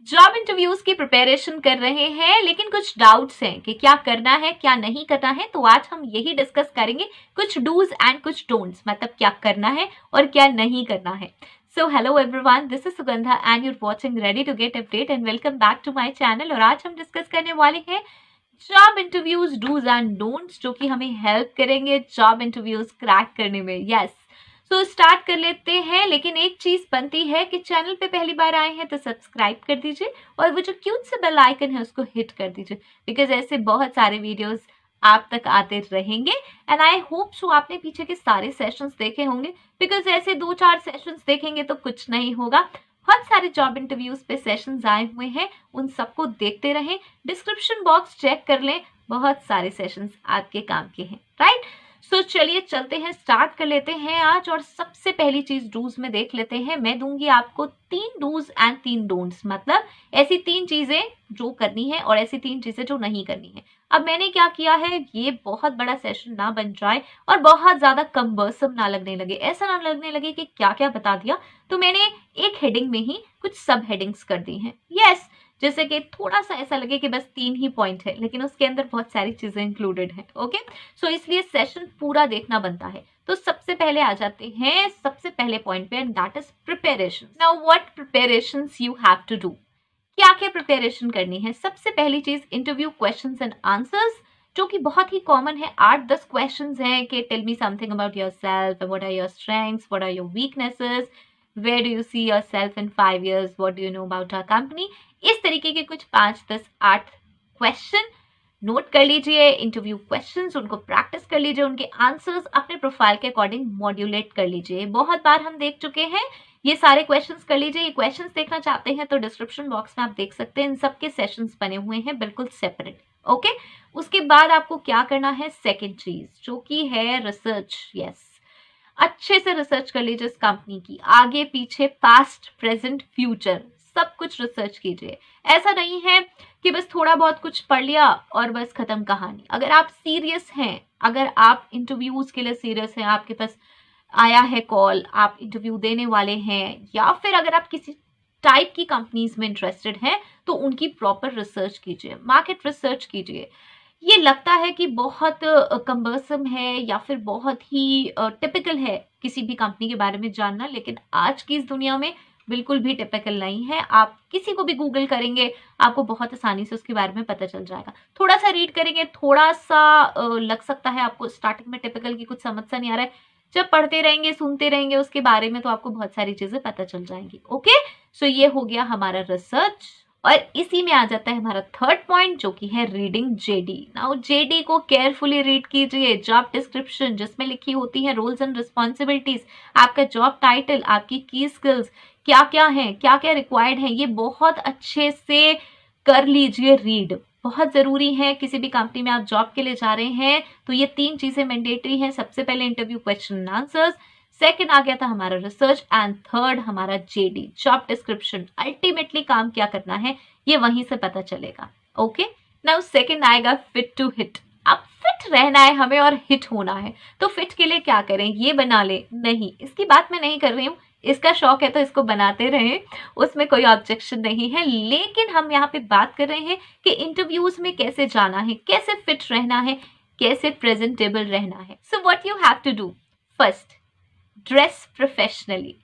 Job interviews की preparation कर रहे हैं लेकिन कुछ डाउट्स हैं कि क्या करना है क्या नहीं करना है, तो आज हम यही डिस्कस करेंगे। कुछ डूज एंड कुछ डोंट्स, मतलब क्या करना है और क्या नहीं करना है। So hello everyone, this is Sugandha and you're watching ready to get update and welcome back to my channel. और आज हम डिस्कस करने वाले हैं job interviews dos and don'ts, जो कि हमें हेल्प करेंगे जॉब इंटरव्यूज क्रैक करने में। यस, तो स्टार्ट कर लेते हैं। लेकिन एक चीज बनती है कि चैनल पे पहली बार आए हैं तो सब्सक्राइब कर दीजिए और वो जो क्यूट से बेल आइकन है उसको हिट कर दीजिए, बिकॉज ऐसे बहुत सारे वीडियोस आप तक आते रहेंगे। एंड आई होप सो आपने पीछे के सारे सेशंस देखे होंगे, बिकॉज ऐसे 2-4 सेशंस देखेंगे तो कुछ नहीं होगा। बहुत सारे जॉब इंटरव्यूज पे सेशंस आए हुए हैं, उन सबको देखते रहें, डिस्क्रिप्शन बॉक्स चेक कर लें, बहुत सारे सेशंस आपके काम के हैं, राइट। सो चलिए चलते हैं, स्टार्ट कर लेते हैं आज। और सबसे पहली चीज डूज में देख लेते हैं। मैं दूंगी आपको 3 डूज एंड 3 डोंट्स, मतलब ऐसी 3 चीजें जो करनी है और ऐसी 3 चीजें जो नहीं करनी है। अब मैंने क्या किया है, ये बहुत बड़ा सेशन ना बन जाए और बहुत ज्यादा कम्बर्सम ना लगने लगे, ऐसा ना लगने लगे कि क्या क्या बता दिया, तो मैंने एक हेडिंग में ही कुछ सब हेडिंग्स कर दी हैं। यस, जैसे कि थोड़ा सा ऐसा लगे कि बस 3 ही पॉइंट है लेकिन उसके अंदर बहुत सारी चीजें इंक्लूडेड हैं। ओके, सो इसलिए सेशन पूरा देखना बनता है। तो सबसे पहले आ जाते हैं सबसे पहले पॉइंट पे, and that is preparation. Now what preparations you have to do, क्या क्या प्रिपरेशन करनी है। सबसे पहली चीज, इंटरव्यू क्वेश्चंस एंड आंसर्स, जो कि बहुत ही कॉमन है। 8-10 क्वेश्चंस हैं कि tell me something about yourself, what are your strengths, what are your weaknesses, where do you see yourself in 5 years, what do you know about our company. इस तरीके के कुछ 5-10-8 क्वेश्चन नोट कर लीजिए। Interview questions, उनको practice कर लीजिए, उनके आंसर्स अपने प्रोफाइल के अकॉर्डिंग मॉड्यूलेट कर लीजिए। बहुत बार हम देख चुके हैं, ये सारे क्वेश्चंस कर लीजिए। ये क्वेश्चंस देखना चाहते हैं तो डिस्क्रिप्शन बॉक्स में आप देख सकते हैं, इन सबके सेशंस बने हुए हैं बिल्कुल सेपरेट। ओके, उसके बाद आपको क्या करना है, सेकेंड चीज जो कि है रिसर्च। यस, अच्छे से रिसर्च कर लीजिए इस कंपनी की, आगे पीछे, पास्ट, प्रेजेंट, फ्यूचर, सब कुछ रिसर्च कीजिए। ऐसा नहीं है कि बस थोड़ा बहुत कुछ पढ़ लिया और बस खत्म कहानी। अगर आप सीरियस हैं, अगर आप इंटरव्यूज के लिए सीरियस हैं, आपके पास आया है कॉल, आप इंटरव्यू देने वाले हैं, या फिर अगर आप किसी टाइप की कंपनीज में इंटरेस्टेड हैं, तो उनकी प्रॉपर रिसर्च कीजिए, मार्केट रिसर्च कीजिए। ये लगता है कि बहुत कम्बर्सम है या फिर बहुत ही टिपिकल है किसी भी कंपनी के बारे में जानना, लेकिन आज की इस दुनिया में बिल्कुल भी टिपिकल नहीं है। आप किसी को भी गूगल करेंगे, आपको बहुत आसानी से उसके बारे में पता चल जाएगा। थोड़ा सा रीड करेंगे, थोड़ा सा लग सकता है आपको स्टार्टिंग में टिपिकल की कुछ समझ सा नहीं आ रहा है, जब पढ़ते रहेंगे, सुनते रहेंगे उसके बारे में, तो आपको बहुत सारी चीजें पता चल जाएंगी। ओके, सो ये हो गया हमारा रिसर्च। और इसी में आ जाता है हमारा थर्ड पॉइंट, जो कि है रीडिंग जेडी। नाउ जेडी को केयरफुली रीड कीजिए। जॉब डिस्क्रिप्शन जिसमें लिखी होती है रोल्स एंड रिस्पॉन्सिबिलिटीज, आपका जॉब टाइटल, आपकी की स्किल्स क्या क्या है, क्या क्या रिक्वायर्ड है, ये बहुत अच्छे से कर लीजिए रीड। बहुत जरूरी है, किसी भी कंपनी में आप जॉब के लिए जा रहे हैं तो ये 3 चीजें मैंडेटरी हैं। सबसे पहले interview question and answers, second आ गया था हमारा रिसर्च, एंड थर्ड हमारा जेडी, जॉब डिस्क्रिप्शन। अल्टीमेटली काम क्या करना है ये वहीं से पता चलेगा। ओके, नाउ सेकंड आएगा फिट टू हिट। अब फिट रहना है हमें और हिट होना है, तो फिट के लिए क्या करें, ये बना ले, नहीं, इसकी बात मैं नहीं कर रही हूँ। इसका शौक है तो इसको बनाते रहें, उसमें कोई ऑब्जेक्शन नहीं है। लेकिन हम यहाँ पे बात कर रहे हैं कि इंटरव्यूज में कैसे जाना है, कैसे फिट रहना है, कैसे प्रेजेंटेबल रहना है। So what you have to do, first, dress professionally.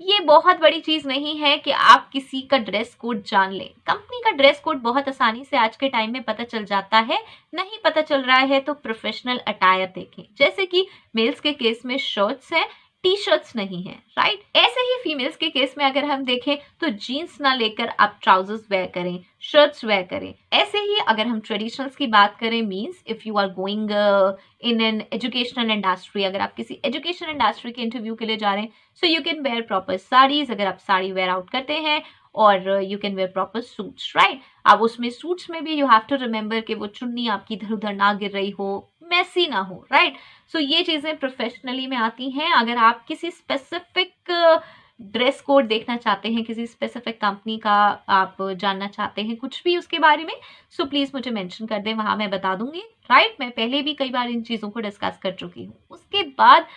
ये बहुत बड़ी चीज नहीं है कि आप किसी का ड्रेस कोड जान लें। कंपनी का ड्रेस कोड बहुत आसानी से आज के टाइम में पता चल जाता है। नहीं पता चल रहा है तो प्रोफेशनल अटायर देखें, जैसे कि मेल्स के केस में शर्ट्स हैं, टी शर्ट्स नहीं है, राइट। ऐसे ही फीमेल्स के केस में अगर हम देखें तो जीन्स ना लेकर आप ट्राउजर्स वेयर करें, शर्ट्स वेयर करें। ऐसे ही अगर हम ट्रेडिशनल्स की बात करें, means if you are going in an educational industry, अगर आप किसी एजुकेशन इंडस्ट्री के इंटरव्यू के लिए जा रहे हैं, so you can wear proper saris, अगर आप साड़ी वेयर आउट करते हैं, और you can wear proper suits, right. अब उसमें सूट्स में भी यू हैव टू रिमेंबर कि वो चुन्नी आपकी इधर उधर ना गिर रही हो, मैसी ना हो, राइट। सो ये चीजें प्रोफेशनली में आती हैं। अगर आप किसी स्पेसिफिक ड्रेस कोड देखना चाहते हैं, किसी स्पेसिफिक कंपनी का आप जानना चाहते हैं कुछ भी उसके बारे में, सो प्लीज मुझे मेंशन कर दें, वहां मैं बता दूंगी, राइट। मैं पहले भी कई बार इन चीजों को डिस्कस कर चुकी हूँ। उसके बाद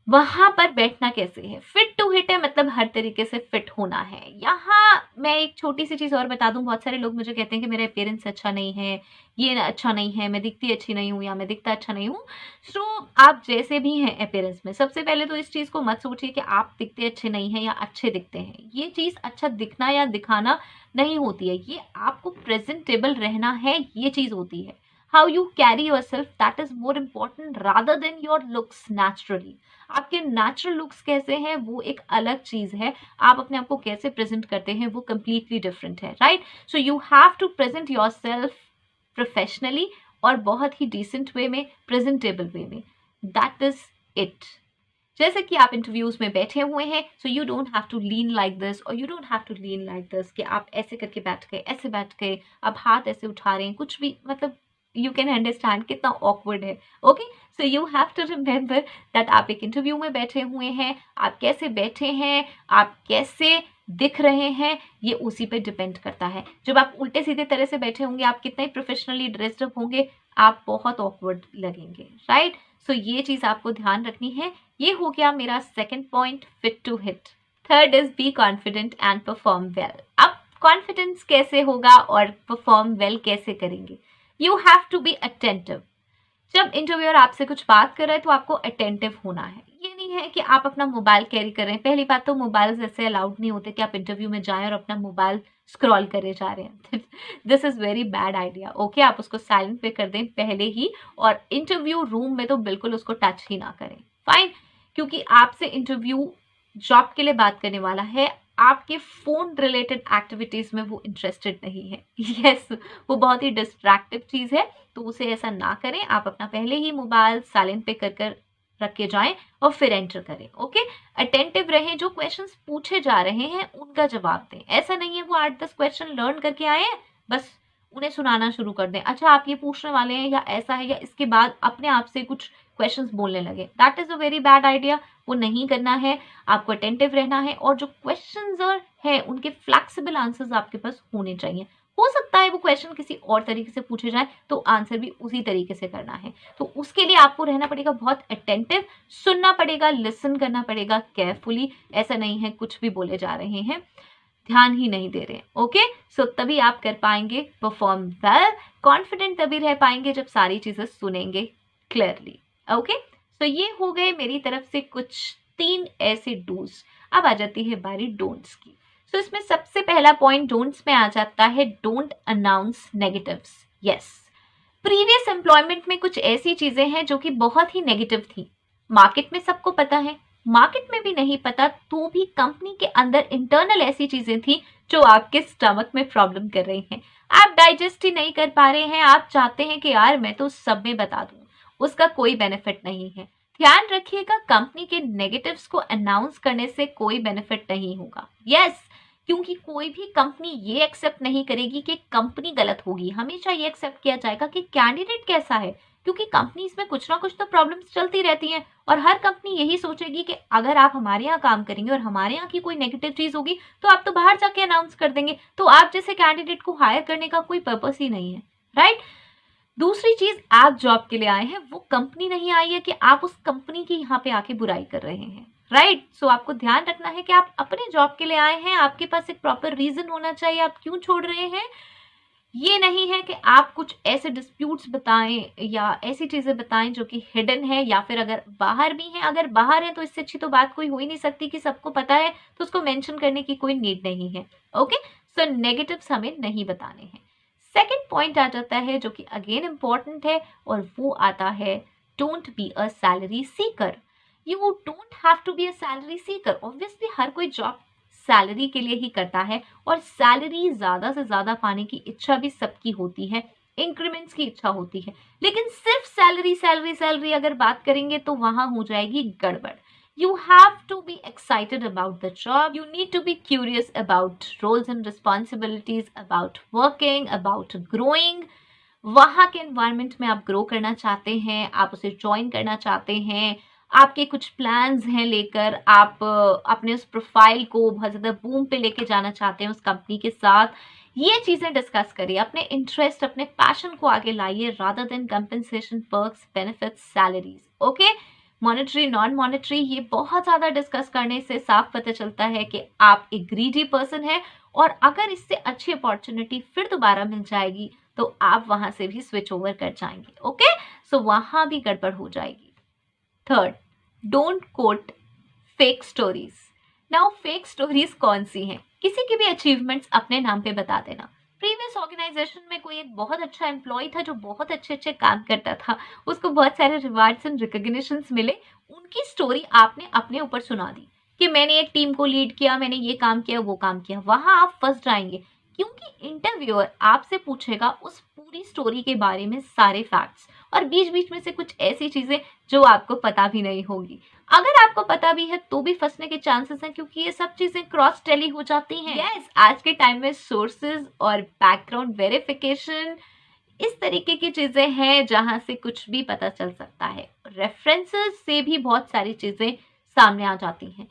वहां पर बैठना कैसे है, फिट टू हिट है मतलब हर तरीके से फिट होना है। यहाँ मैं एक छोटी सी चीज़ और बता दूं, बहुत सारे लोग मुझे कहते हैं कि मेरा अपीयरेंस अच्छा नहीं है, ये अच्छा नहीं है, मैं दिखती अच्छी नहीं हूँ या मैं दिखता अच्छा नहीं हूँ। सो आप जैसे भी हैं अपीयरेंस में, सबसे पहले तो इस चीज़ को मत सोचिए कि आप दिखते अच्छे नहीं हैं या अच्छे दिखते हैं। ये चीज़ अच्छा दिखना या दिखाना नहीं होती है, ये आपको प्रेजेंटेबल रहना है, ये चीज़ होती है। How you carry your self, that is more important rather than your looks naturally. आपके नेचुरल लुक्स कैसे हैं वो एक अलग चीज है, आप अपने आप को कैसे प्रेजेंट करते हैं वो कंप्लीटली डिफरेंट है, right. So you have to present yourself professionally और बहुत ही डिसेंट वे में, प्रेजेंटेबल वे में, दैट इज इट। जैसे कि आप इंटरव्यूज में बैठे हुए हैं, so you don't have to lean like this और you don't have to lean like this कि आप ऐसे करके बैठ गए, ऐसे बैठ गए, आप हाथ ऐसे उठा रहे हैं, कुछ भी, मतलब यू कैन अंडरस्टैंड कितना ऑकवर्ड है। Okay, so you have to remember that आप एक इंटरव्यू में बैठे हुए हैं, आप कैसे बैठे हैं, आप कैसे दिख रहे हैं, ये उसी पे डिपेंड करता है। जब आप उल्टे सीधे तरह से बैठे होंगे, आप कितने प्रोफेशनली ड्रेस्ड अप होंगे, आप बहुत ऑकवर्ड लगेंगे, राइट। सो ये चीज आपको ध्यान रखनी है। ये हो गया मेरा second point, fit to hit. Third is be confident and perform well. अब कॉन्फिडेंस कैसे होगा और परफॉर्म वेल कैसे करेंगे? You have to be attentive. जब इंटरव्यूअर आपसे कुछ बात कर रहा है तो आपको अटेंटिव होना है। ये नहीं है कि आप अपना मोबाइल कैरी कर रहे हैं। पहली बात तो मोबाइल ऐसे अलाउड नहीं होते कि आप इंटरव्यू में जाएं और अपना मोबाइल स्क्रॉल करे जा रहे हैं। This is very bad idea. Okay, आप उसको साइलेंट पे कर दें पहले ही, और इंटरव्यू रूम में तो बिल्कुल उसको टच ही ना करें, फाइन। क्योंकि आपसे इंटरव्यू जॉब के लिए बात करने वाला है, आपके फोन रिलेटेड एक्टिविटीज में वो इंटरेस्टेड नहीं है। यस, वो बहुत ही डिस्ट्रैक्टिव चीज है, तो उसे ऐसा ना करें। आप अपना पहले ही मोबाइल साइलेंट पे कर रख के जाएं और फिर एंटर करें। ओके, अटेंटिव रहें, जो क्वेश्चंस पूछे जा रहे हैं उनका जवाब दें। ऐसा नहीं है वो 8-10 क्वेश्चन लर्न करके आए हैं, बस उन्हें सुनाना शुरू कर दें, अच्छा आप ये पूछने वाले हैं या ऐसा है, या इसके बाद अपने आप से कुछ क्वेश्चंस बोलने लगे। That is a very bad idea, वो नहीं करना है। आपको अटेंटिव रहना है और जो क्वेश्चंस है उनके फ्लेक्सिबल आंसर्स आपके पास होने चाहिए। हो सकता है वो क्वेश्चन किसी और तरीके से पूछे जाए तो आंसर भी उसी तरीके से करना है, तो उसके लिए आपको रहना पड़ेगा बहुत अटेंटिव, सुनना पड़ेगा, लिसन करना पड़ेगा केयरफुली। ऐसा नहीं है कुछ भी बोले जा रहे हैं, ध्यान ही नहीं दे रहे हैं। ओके, सो तभी आप कर पाएंगे परफॉर्म वेल। कॉन्फिडेंट तभी रह पाएंगे जब सारी चीजें सुनेंगे क्लियरली। ओके, सो ये हो गए मेरी तरफ से कुछ 3 ऐसे डूज। अब आ जाती है बारी डोंट्स की। सो इसमें सबसे पहला पॉइंट डोंट्स में आ जाता है, don't announce negatives. Yes, previous employment में कुछ ऐसी चीजें हैं जो कि बहुत ही नेगेटिव थी। मार्केट में सबको पता है, मार्केट में भी नहीं पता तो भी कंपनी के अंदर इंटरनल ऐसी चीजें थी जो आपके स्टमक में प्रॉब्लम कर रही हैं। आप डाइजेस्ट ही नहीं कर पा रहे हैं, आप चाहते हैं कि यार मैं तो सब में बता दूं, उसका कोई बेनिफिट नहीं है। ध्यान रखिएगा, कंपनी के नेगेटिव्स को अनाउंस करने से कोई बेनिफिट नहीं होगा। यस, क्योंकि कोई भी कंपनी ये एक्सेप्ट नहीं करेगी कि कंपनी गलत होगी, हमेशा ये एक्सेप्ट किया जाएगा कि कैंडिडेट कैसा है, क्योंकि कंपनीज में कुछ ना कुछ तो प्रॉब्लम्स चलती रहती हैं और हर कंपनी यही सोचेगी कि अगर आप हमारे यहाँ काम करेंगे और हमारे यहाँ की कोई नेगेटिव चीज होगी तो आप तो बाहर जाके अनाउंस कर देंगे, तो आप जैसे कैंडिडेट को हायर करने का कोई पर्पस ही नहीं है, राइट। दूसरी चीज, आप जॉब के लिए आए हैं, वो कंपनी नहीं आई है कि आप उस कंपनी की यहाँ पे आके बुराई कर रहे हैं, राइट। सो आपको ध्यान रखना है कि आप अपने जॉब के लिए आए हैं, आपके पास एक प्रॉपर रीजन होना चाहिए आप क्यों छोड़ रहे हैं। ये नहीं है कि आप कुछ ऐसे डिस्प्यूट्स बताएं या ऐसी चीजें बताएं जो कि हिडन है, या फिर अगर बाहर भी हैं, अगर बाहर है तो इससे अच्छी तो बात कोई हो ही नहीं सकती कि सबको पता है, तो उसको मेंशन करने की कोई नीड नहीं है। ओके, सो नेगेटिव्स हमें नहीं बताने हैं। सेकेंड पॉइंट आ जाता है जो कि अगेन इंपॉर्टेंट है, और वो आता है don't be a salary seeker. You don't have to be a salary seeker. Obviously हर कोई जॉब सैलरी के लिए ही करता है, और सैलरी ज्यादा से ज्यादा पाने की इच्छा भी सबकी होती है, इंक्रीमेंट्स की इच्छा होती है, लेकिन सिर्फ सैलरी सैलरी सैलरी अगर बात करेंगे तो वहां हो जाएगी गड़बड़। You have to be excited about the job. You need to be curious about roles and responsibilities, about working, about growing. वहाँ के environment में आप grow करना चाहते हैं, आप उसे join करना चाहते हैं, आपके कुछ प्लान्स हैं लेकर, आप अपने उस प्रोफाइल को बहुत ज़्यादा बूम पे लेके जाना चाहते हैं उस कंपनी के साथ। ये चीज़ें डिस्कस करिए, अपने इंटरेस्ट, अपने पैशन को आगे लाइए, rather than compensation, perks, benefits, salaries. Okay, monetary non monetary, ये बहुत ज़्यादा डिस्कस करने से साफ पता चलता है कि आप एक ग्रीडी पर्सन है, और अगर इससे अच्छी अपॉर्चुनिटी फिर दोबारा मिल जाएगी तो आप वहां से भी स्विच ओवर कर जाएंगे। ओके, सो वहां भी गड़बड़ हो जाएगी। Third, don't quote fake stories. Now fake stories कौन सी हैं? किसी की भी अचीवमेंट्स अपने नाम पे बता देना। प्रीवियस ऑर्गेनाइजेशन में कोई एक बहुत अच्छा एम्प्लॉय था जो बहुत अच्छे अच्छे काम करता था, उसको बहुत सारे रिवार्ड्स एंड रिकॉग्निशंस मिले, उनकी स्टोरी आपने अपने ऊपर सुना दी कि मैंने एक टीम को लीड किया, मैंने ये काम किया, वो काम किया। वहां आप फंस जाएंगे, क्योंकि इंटरव्यूअर आपसे पूछेगा उस पूरी स्टोरी के बारे में सारे फैक्ट्स, और बीच बीच में से कुछ ऐसी चीजें जो आपको पता भी नहीं होगी। अगर आपको पता भी है तो भी फंसने के चांसेस हैं, क्योंकि ये सब चीजें क्रॉस टेली हो जाती हैं। यस, आज के टाइम में सोर्सेज और बैकग्राउंड वेरिफिकेशन, इस तरीके की चीजें हैं जहां से कुछ भी पता चल सकता है। रेफरेंसेस से भी बहुत सारी चीजें सामने आ जाती हैं।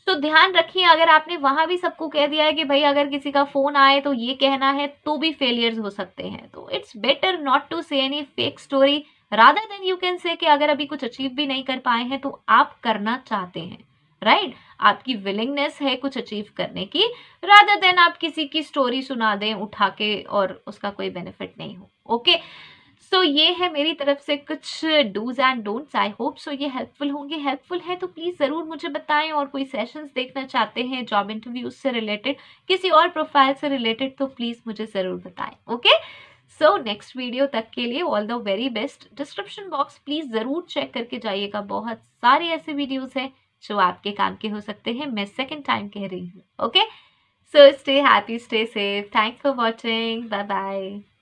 तो ध्यान रखिए, अगर आपने वहां भी सबको कह दिया है कि भाई अगर किसी का फोन आए तो ये कहना है, तो भी फेलियर्स हो सकते हैं। तो इट्स बेटर नॉट टू से any fake story, rather than you can say कि अगर अभी कुछ अचीव भी नहीं कर पाए हैं तो आप करना चाहते हैं, राइट? आपकी विलिंगनेस है कुछ अचीव करने की, रादर देन आप किसी की स्टोरी सुना दें उठा के और उसका कोई बेनिफिट नहीं हो। ओके, सो ये है मेरी तरफ से कुछ dos and don'ts. I hope so ये हेल्पफुल होंगे। हेल्पफुल है तो प्लीज जरूर मुझे बताएं, और कोई सेशंस देखना चाहते हैं जॉब इंटरव्यूज से रिलेटेड, किसी और प्रोफाइल से रिलेटेड, तो प्लीज मुझे जरूर बताएं। ओके, सो नेक्स्ट वीडियो तक के लिए all the very best. Description box please जरूर चेक करके जाइएगा, बहुत सारे ऐसे वीडियोज हैं जो आपके काम के हो सकते हैं। मैं सेकेंड टाइम कह रही हूँ। Okay, so stay happy, stay safe, thanks for watching, bye bye.